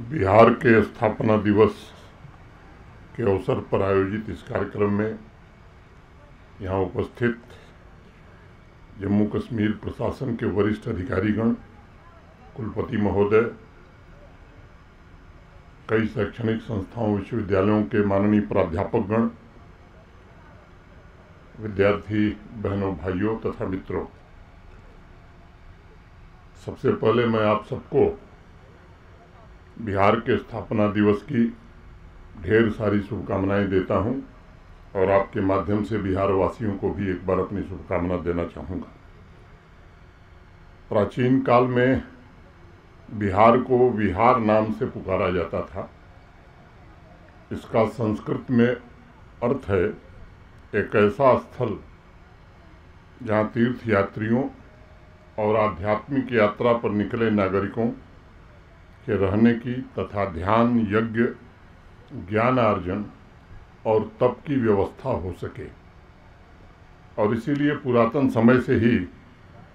बिहार के स्थापना दिवस के अवसर पर आयोजित इस कार्यक्रम में यहाँ उपस्थित जम्मू कश्मीर प्रशासन के वरिष्ठ अधिकारीगण, कुलपति महोदय, कई शैक्षणिक संस्थाओं विश्वविद्यालयों के माननीय प्राध्यापकगण, विद्यार्थी बहनों भाइयों तथा मित्रों, सबसे पहले मैं आप सबको बिहार के स्थापना दिवस की ढेर सारी शुभकामनाएं देता हूं और आपके माध्यम से बिहार वासियों को भी एक बार अपनी शुभकामना देना चाहूँगा। प्राचीन काल में बिहार को विहार नाम से पुकारा जाता था। इसका संस्कृत में अर्थ है एक ऐसा स्थल जहाँ तीर्थ यात्रियों और आध्यात्मिक यात्रा पर निकले नागरिकों के रहने की तथा ध्यान, यज्ञ, ज्ञान अर्जन और तप की व्यवस्था हो सके। और इसीलिए पुरातन समय से ही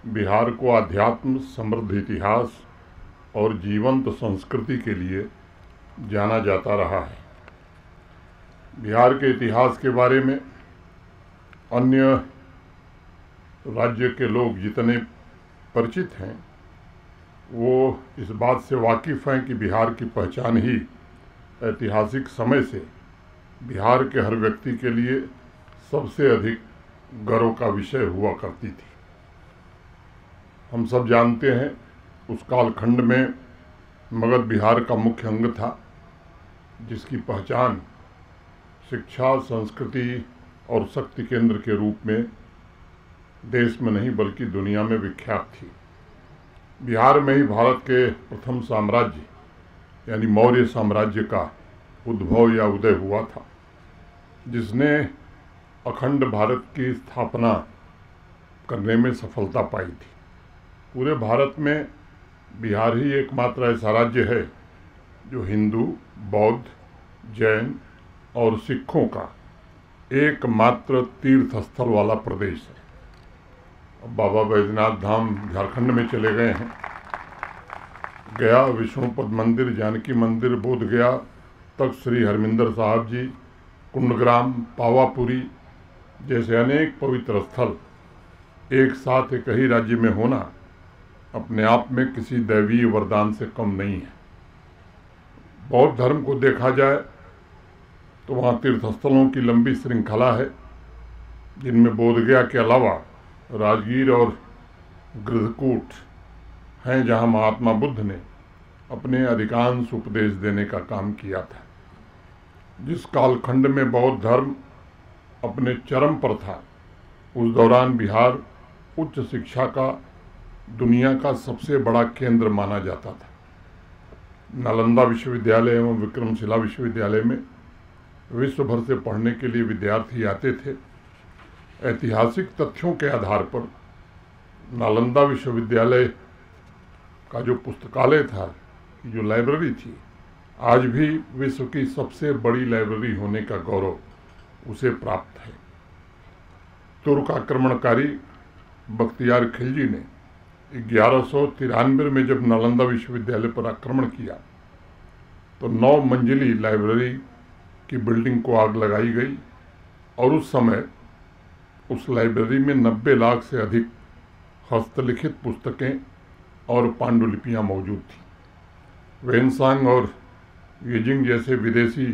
बिहार को आध्यात्म, समृद्ध इतिहास और जीवंत संस्कृति के लिए जाना जाता रहा है। बिहार के इतिहास के बारे में अन्य राज्य के लोग जितने परिचित हैं, वो इस बात से वाकिफ़ हैं कि बिहार की पहचान ही ऐतिहासिक समय से बिहार के हर व्यक्ति के लिए सबसे अधिक गर्व का विषय हुआ करती थी। हम सब जानते हैं उस कालखंड में मगध बिहार का मुख्य अंग था, जिसकी पहचान शिक्षा, संस्कृति और शक्ति केंद्र के रूप में देश में नहीं बल्कि दुनिया में विख्यात थी। बिहार में ही भारत के प्रथम साम्राज्य यानी मौर्य साम्राज्य का उद्भव या उदय हुआ था, जिसने अखंड भारत की स्थापना करने में सफलता पाई थी। पूरे भारत में बिहार ही एकमात्र ऐसा राज्य है जो हिंदू, बौद्ध, जैन और सिखों का एकमात्र तीर्थ स्थल वाला प्रदेश है। अब बाबा बैजनाथ धाम झारखंड में चले गए हैं। गया विष्णुपद मंदिर, जानकी मंदिर, बोध गया, तख्त श्री हरमिंदर साहब जी, कुंडग्राम, पावापुरी जैसे अनेक पवित्र स्थल एक साथ एक ही राज्य में होना अपने आप में किसी दैवीय वरदान से कम नहीं है। बौद्ध धर्म को देखा जाए तो वहाँ तीर्थस्थलों की लंबी श्रृंखला है, जिनमें बोधगया के अलावा राजगीर और गृधकूट हैं, जहाँ महात्मा बुद्ध ने अपने अधिकांश उपदेश देने का काम किया था। जिस कालखंड में बौद्ध धर्म अपने चरम पर था, उस दौरान बिहार उच्च शिक्षा का दुनिया का सबसे बड़ा केंद्र माना जाता था। नालंदा विश्वविद्यालय एवं विक्रमशिला विश्वविद्यालय में विश्व भर से पढ़ने के लिए विद्यार्थी आते थे। ऐतिहासिक तथ्यों के आधार पर नालंदा विश्वविद्यालय का जो पुस्तकालय था, जो लाइब्रेरी थी, आज भी विश्व की सबसे बड़ी लाइब्रेरी होने का गौरव उसे प्राप्त है। तुर्क आक्रमणकारी बख्तियार खिलजी ने 1193 में जब नालंदा विश्वविद्यालय पर आक्रमण किया तो 9 मंजिली लाइब्रेरी की बिल्डिंग को आग लगाई गई और उस समय उस लाइब्रेरी में 90 लाख से अधिक हस्तलिखित पुस्तकें और पांडुलिपियां मौजूद थीं। वेनसांग और येजिंग जैसे विदेशी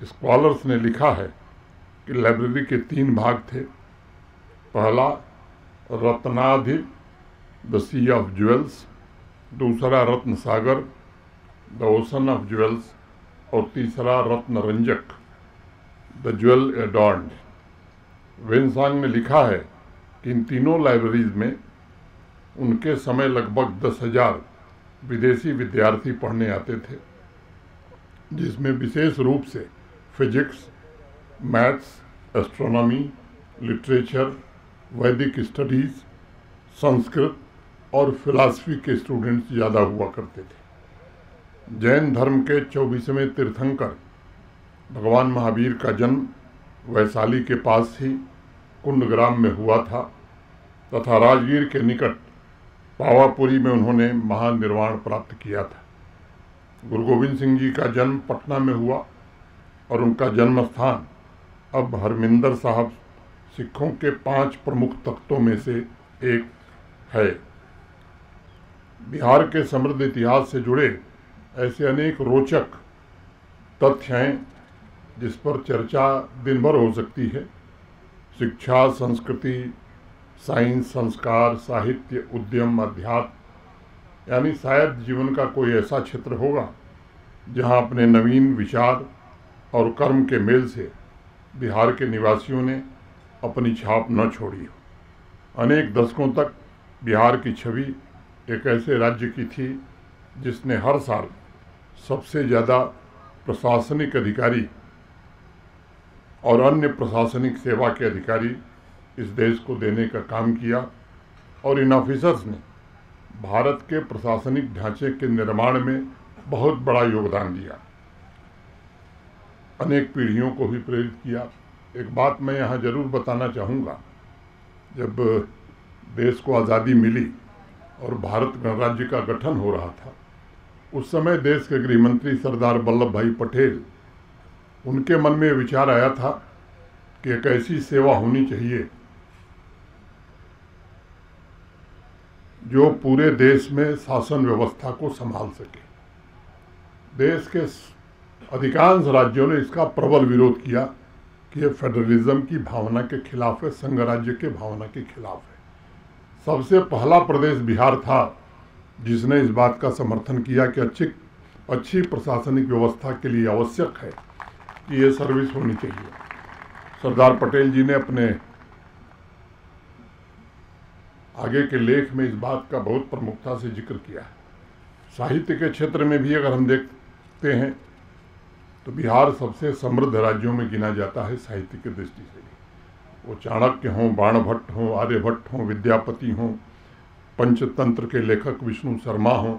स्कॉलर्स ने लिखा है कि लाइब्रेरी के 3 भाग थे। पहला रत्नाधि, द सी ऑफ ज्वेल्स, दूसरा रत्न सागर, द ओशन ऑफ ज्वेल्स और तीसरा रत्न रंजक, द ज्वेल एडॉर्न्ड। वेनसांग ने लिखा है कि इन तीनों लाइब्रेरीज में उनके समय लगभग 10,000 विदेशी विद्यार्थी पढ़ने आते थे, जिसमें विशेष रूप से फिजिक्स, मैथ्स एस्ट्रोनॉमी, लिटरेचर, वैदिक स्टडीज़, संस्कृत और फिलॉसफी के स्टूडेंट्स ज़्यादा हुआ करते थे। जैन धर्म के 24वें तीर्थंकर भगवान महावीर का जन्म वैशाली के पास ही कुंडग्राम में हुआ था तथा राजगीर के निकट पावापुरी में उन्होंने महानिर्वाण प्राप्त किया था। गुरु गोविंद सिंह जी का जन्म पटना में हुआ और उनका जन्म स्थान अब हरमिंदर साहब सिखों के 5 प्रमुख तख्तों में से एक है। बिहार के समृद्ध इतिहास से जुड़े ऐसे अनेक रोचक तथ्य हैं जिस पर चर्चा दिन भर हो सकती है। शिक्षा, संस्कृति, साइंस, संस्कार, साहित्य, उद्यम, अध्यात्म, यानी शायद जीवन का कोई ऐसा क्षेत्र होगा जहां अपने नवीन विचार और कर्म के मेल से बिहार के निवासियों ने अपनी छाप न छोड़ी हो। अनेक दशकों तक बिहार की छवि एक ऐसे राज्य की थी जिसने हर साल सबसे ज़्यादा प्रशासनिक अधिकारी और अन्य प्रशासनिक सेवा के अधिकारी इस देश को देने का काम किया और इन ऑफिसर्स ने भारत के प्रशासनिक ढांचे के निर्माण में बहुत बड़ा योगदान दिया, अनेक पीढ़ियों को भी प्रेरित किया। एक बात मैं यहाँ जरूर बताना चाहूँगा, जब देश को आज़ादी मिली और भारत गणराज्य का गठन हो रहा था, उस समय देश के गृह मंत्री सरदार वल्लभ भाई पटेल, उनके मन में विचार आया था कि एक ऐसी सेवा होनी चाहिए जो पूरे देश में शासन व्यवस्था को संभाल सके। देश के अधिकांश राज्यों ने इसका प्रबल विरोध किया कि यह फेडरलिज्म की भावना के खिलाफ है, संघ राज्य के भावना के खिलाफ है। सबसे पहला प्रदेश बिहार था जिसने इस बात का समर्थन किया कि अच्छी प्रशासनिक व्यवस्था के लिए आवश्यक है कि ये सर्विस होनी चाहिए। सरदार पटेल जी ने अपने आगे के लेख में इस बात का बहुत प्रमुखता से जिक्र किया है। साहित्य के क्षेत्र में भी अगर हम देखते हैं तो बिहार सबसे समृद्ध राज्यों में गिना जाता है साहित्य की दृष्टि से। वो चाणक्य हों, बाणभट्ट हों, आर्यभट्ट हों, विद्यापति हों, पंचतंत्र के लेखक विष्णु शर्मा हों,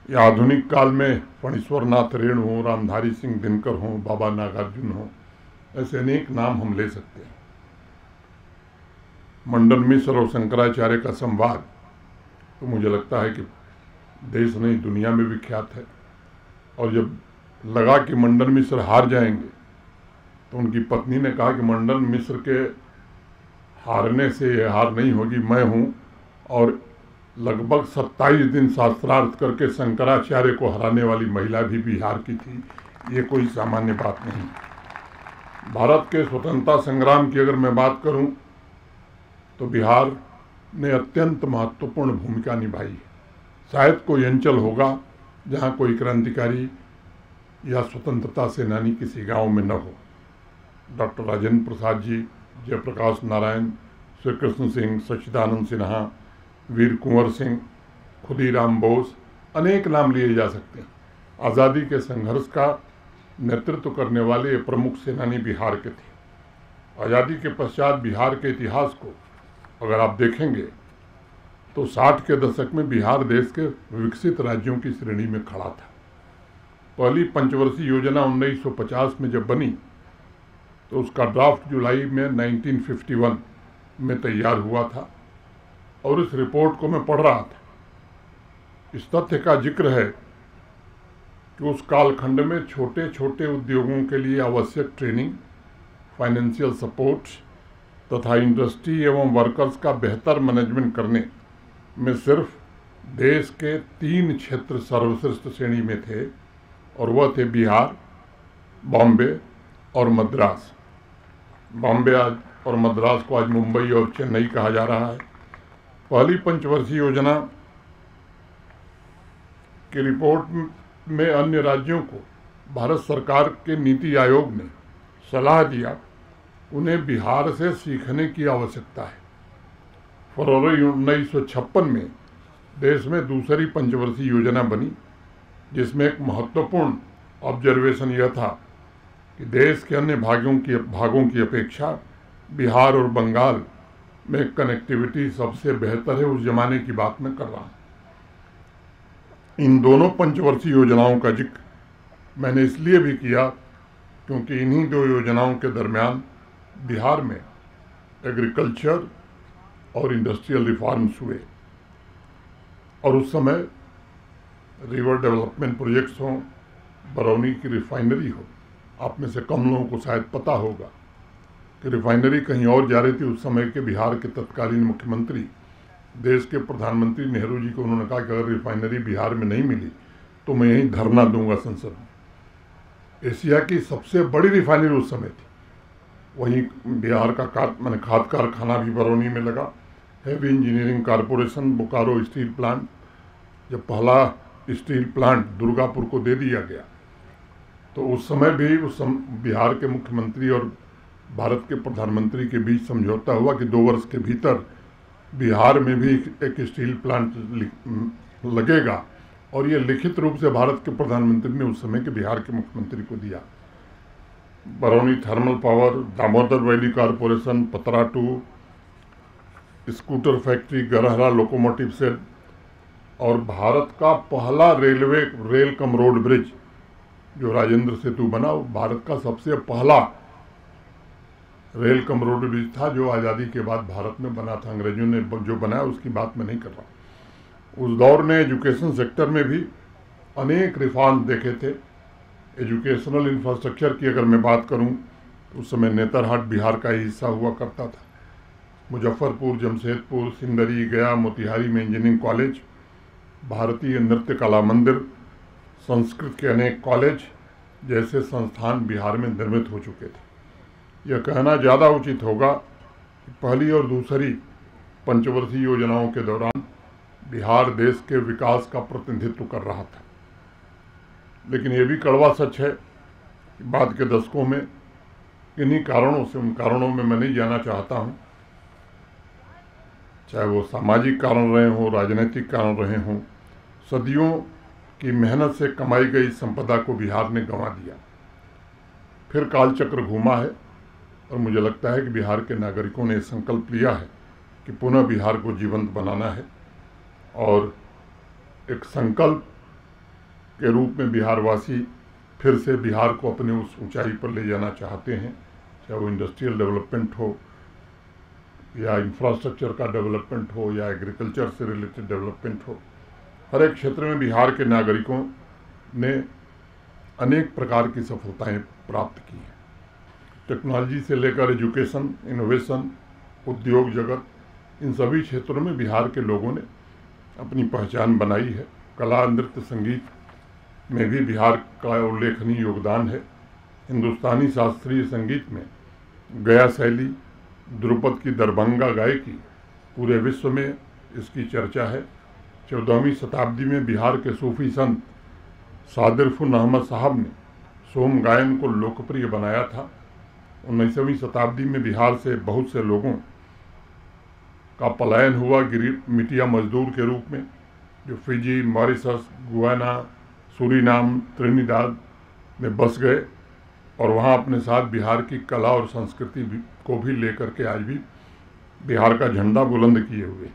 या आधुनिक काल में फणीश्वर नाथ रेणु हों, रामधारी सिंह दिनकर हों, बाबा नागार्जुन हों, ऐसे अनेक नाम हम ले सकते हैं। मंडन मिश्र और शंकराचार्य का संवाद तो मुझे लगता है कि देश नहीं दुनिया में विख्यात है। और जब लगा कि मंडन मिश्र हार जाएंगे तो उनकी पत्नी ने कहा कि मंडन मिश्र के हारने से ये हार नहीं होगी, मैं हूँ। और लगभग 27 दिन शास्त्रार्थ करके शंकराचार्य को हराने वाली महिला भी बिहार की थी। ये कोई सामान्य बात नहीं। भारत के स्वतंत्रता संग्राम की अगर मैं बात करूं तो बिहार ने अत्यंत महत्वपूर्ण भूमिका निभाई है। शायद कोई अंचल होगा जहां कोई क्रांतिकारी या स्वतंत्रता सेनानी किसी गांव में न हो। डॉक्टर राजेंद्र प्रसाद जी, जयप्रकाश नारायण, श्री कृष्ण सिंह, सच्चिदानंद सिन्हा, वीर कुंवर सिंह, खुदीराम बोस, अनेक नाम लिए जा सकते हैं। आज़ादी के संघर्ष का नेतृत्व करने वाले प्रमुख सेनानी बिहार के थे। आज़ादी के पश्चात बिहार के इतिहास को अगर आप देखेंगे तो 60 के दशक में बिहार देश के विकसित राज्यों की श्रेणी में खड़ा था। पहली पंचवर्षीय योजना 1950 में जब बनी तो उसका ड्राफ्ट जुलाई में 1951 में तैयार हुआ था और इस रिपोर्ट को मैं पढ़ रहा था। इस तथ्य का जिक्र है कि उस कालखंड में छोटे छोटे उद्योगों के लिए आवश्यक ट्रेनिंग, फाइनेंशियल सपोर्ट तथा इंडस्ट्री एवं वर्कर्स का बेहतर मैनेजमेंट करने में सिर्फ देश के 3 क्षेत्र सर्वश्रेष्ठ श्रेणी में थे और वह थे बिहार, बॉम्बे और मद्रास। बॉम्बे आज और मद्रास को आज मुंबई और चेन्नई कहा जा रहा है। पहली पंचवर्षीय योजना की रिपोर्ट में अन्य राज्यों को भारत सरकार के नीति आयोग ने सलाह दिया उन्हें बिहार से सीखने की आवश्यकता है। फरवरी 1956 में देश में दूसरी पंचवर्षीय योजना बनी जिसमें एक महत्वपूर्ण ऑब्जर्वेशन यह था कि देश के अन्य भागों की अपेक्षा बिहार और बंगाल में कनेक्टिविटी सबसे बेहतर है, उस जमाने की बात मैं कर रहा हूँ। इन दोनों पंचवर्षीय योजनाओं का जिक्र मैंने इसलिए भी किया क्योंकि इन्हीं दो योजनाओं के दरमियान बिहार में एग्रीकल्चर और इंडस्ट्रियल रिफॉर्म्स हुए और उस समय रिवर डेवलपमेंट प्रोजेक्ट्स हों, बरौनी की रिफाइनरी हो। आप में से कम लोगों को शायद पता होगा कि रिफाइनरी कहीं और जा रही थी। उस समय के बिहार के तत्कालीन मुख्यमंत्री, देश के प्रधानमंत्री नेहरू जी को उन्होंने कहा कि अगर रिफाइनरी बिहार में नहीं मिली तो मैं यहीं धरना दूंगा संसद में। एशिया की सबसे बड़ी रिफाइनरी उस समय थी। वहीं बिहार का खाद कारखाना भी बरौनी में लगा। Heavy engineering corporation, Bokaro steel plant, जब पहला स्टील प्लांट दुर्गापुर को दे दिया गया तो उस समय भी बिहार के मुख्यमंत्री और भारत के प्रधानमंत्री के बीच समझौता हुआ कि 2 वर्ष के भीतर बिहार में भी एक स्टील प्लांट लगेगा और ये लिखित रूप से भारत के प्रधानमंत्री ने उस समय के बिहार के मुख्यमंत्री को दिया। Barauni thermal power, Damodar valley corporation, पतरा 2, स्कूटर फैक्ट्री, गरहरा लोकोमोटिव सेल और भारत का पहला रेल कम रोड ब्रिज जो राजेंद्र सेतु बना, वो भारत का सबसे पहला रेल कम रोड ब्रिज था जो आज़ादी के बाद भारत में बना था। अंग्रेजों ने जो बनाया उसकी बात मैं नहीं कर रहा। उस दौर ने एजुकेशन सेक्टर में भी अनेक रिफॉर्म देखे थे। एजुकेशनल इंफ्रास्ट्रक्चर की अगर मैं बात करूं तो उस समय नेतरहाट बिहार का ही हिस्सा हुआ करता था। मुजफ्फरपुर, जमशेदपुर, सिंदरी, गया, मोतिहारी में इंजीनियरिंग कॉलेज, भारतीय नृत्य कला मंदिर, संस्कृत के अनेक कॉलेज जैसे संस्थान बिहार में निर्मित हो चुके थे। यह कहना ज़्यादा उचित होगा कि पहली और दूसरी पंचवर्षीय योजनाओं के दौरान बिहार देश के विकास का प्रतिनिधित्व कर रहा था। लेकिन ये भी कड़वा सच है कि बाद के दशकों में किन्हीं कारणों से, उन कारणों में मैं नहीं जाना चाहता हूँ, चाहे वो सामाजिक कारण रहे हों, राजनीतिक कारण रहे हों, सदियों की मेहनत से कमाई गई संपदा को बिहार ने गंवा दिया। फिर कालचक्र घूमा है और मुझे लगता है कि बिहार के नागरिकों ने संकल्प लिया है कि पुनः बिहार को जीवंत बनाना है और एक संकल्प के रूप में बिहारवासी फिर से बिहार को अपने उस ऊंचाई पर ले जाना चाहते हैं, चाहे वो इंडस्ट्रियल डेवलपमेंट हो या इंफ्रास्ट्रक्चर का डेवलपमेंट हो या एग्रीकल्चर से रिलेटेड डेवलपमेंट हो। हर एक क्षेत्र में बिहार के नागरिकों ने अनेक प्रकार की सफलताएं प्राप्त की हैं। टेक्नोलॉजी से लेकर एजुकेशन, इनोवेशन, उद्योग जगत, इन सभी क्षेत्रों में बिहार के लोगों ने अपनी पहचान बनाई है। कला, नृत्य, संगीत में भी बिहार का उल्लेखनीय योगदान है। हिंदुस्तानी शास्त्रीय संगीत में गया शैली, ध्रुपद की दरभंगा गायकी, पूरे विश्व में इसकी चर्चा है। 14वीं शताब्दी में बिहार के सूफी संत सादिरफुन अहमद साहब ने सोम गायन को लोकप्रिय बनाया था। 19वीं शताब्दी में बिहार से बहुत से लोगों का पलायन हुआ मिटिया मजदूर के रूप में, जो Fiji, Mauritius, Guyana, Suriname, Trinidad में बस गए और वहाँ अपने साथ बिहार की कला और संस्कृति को भी लेकर के आज भी बिहार का झंडा बुलंद किए हुए।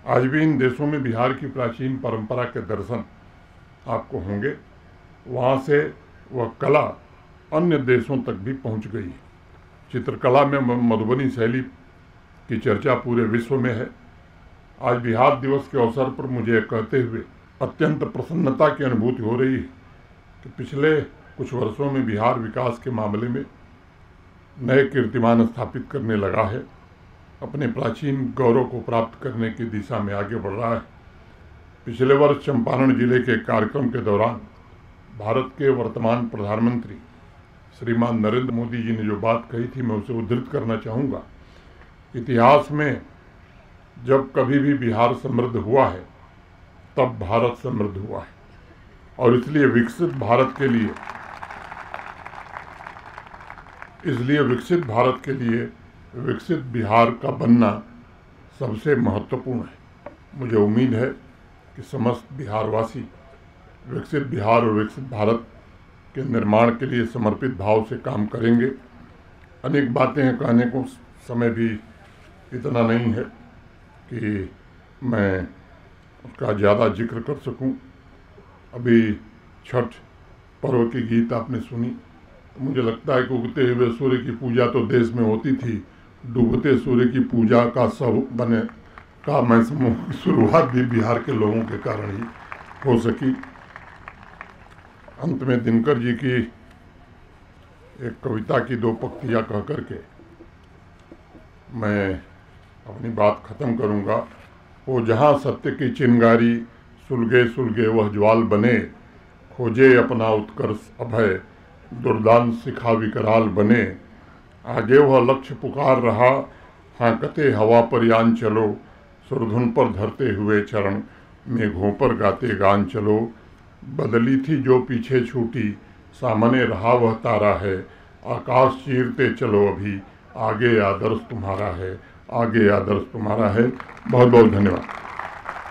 आज भी इन देशों में बिहार की प्राचीन परंपरा के दर्शन आपको होंगे। वहाँ से वह कला अन्य देशों तक भी पहुँच गई है। चित्रकला में मधुबनी शैली की चर्चा पूरे विश्व में है। आज बिहार दिवस के अवसर पर मुझे कहते हुए अत्यंत प्रसन्नता की अनुभूति हो रही है कि पिछले कुछ वर्षों में बिहार विकास के मामले में नए कीर्तिमान स्थापित करने लगा है, अपने प्राचीन गौरव को प्राप्त करने की दिशा में आगे बढ़ रहा है। पिछले वर्ष चंपारण जिले के कार्यक्रम के दौरान भारत के वर्तमान प्रधानमंत्री श्रीमान नरेंद्र मोदी जी ने जो बात कही थी, मैं उसे उद्धृत करना चाहूँगा। इतिहास में जब कभी भी बिहार समृद्ध हुआ है तब भारत समृद्ध हुआ है और इसलिए विकसित भारत के लिए विकसित बिहार का बनना सबसे महत्वपूर्ण है। मुझे उम्मीद है कि समस्त बिहारवासी विकसित बिहार और विकसित भारत के निर्माण के लिए समर्पित भाव से काम करेंगे। अनेक बातें हैं, कहने को समय भी इतना नहीं है कि मैं उसका ज़्यादा जिक्र कर सकूं। अभी छठ पर्व की गीत आपने सुनी, तो मुझे लगता है कि उगते हुए सूर्य की पूजा तो देश में होती थी, डूबते सूर्य की पूजा का सब बने का मैं समूह शुरुआत भी बिहार के लोगों के कारण ही हो सकी। अंत में दिनकर जी की एक कविता की 2 पंक्तियाँ कह करके मैं अपनी बात खत्म करूँगा। वो जहाँ सत्य की चिंगारी सुलगे सुलगे वह ज्वाल बने, खोजे अपना उत्कर्ष अभय दुर्दान शिखा विकराल बने। आगे वह लक्ष्य पुकार रहा, हाँकते हवा पर यान चलो, सुरधुन पर धरते हुए चरण मेघों पर गाते गान चलो। बदली थी जो पीछे छूटी, सामने रहा वह तारा है, आकाश चीरते चलो अभी, आगे आदर्श तुम्हारा है, आगे आदर्श तुम्हारा है। बहुत बहुत धन्यवाद।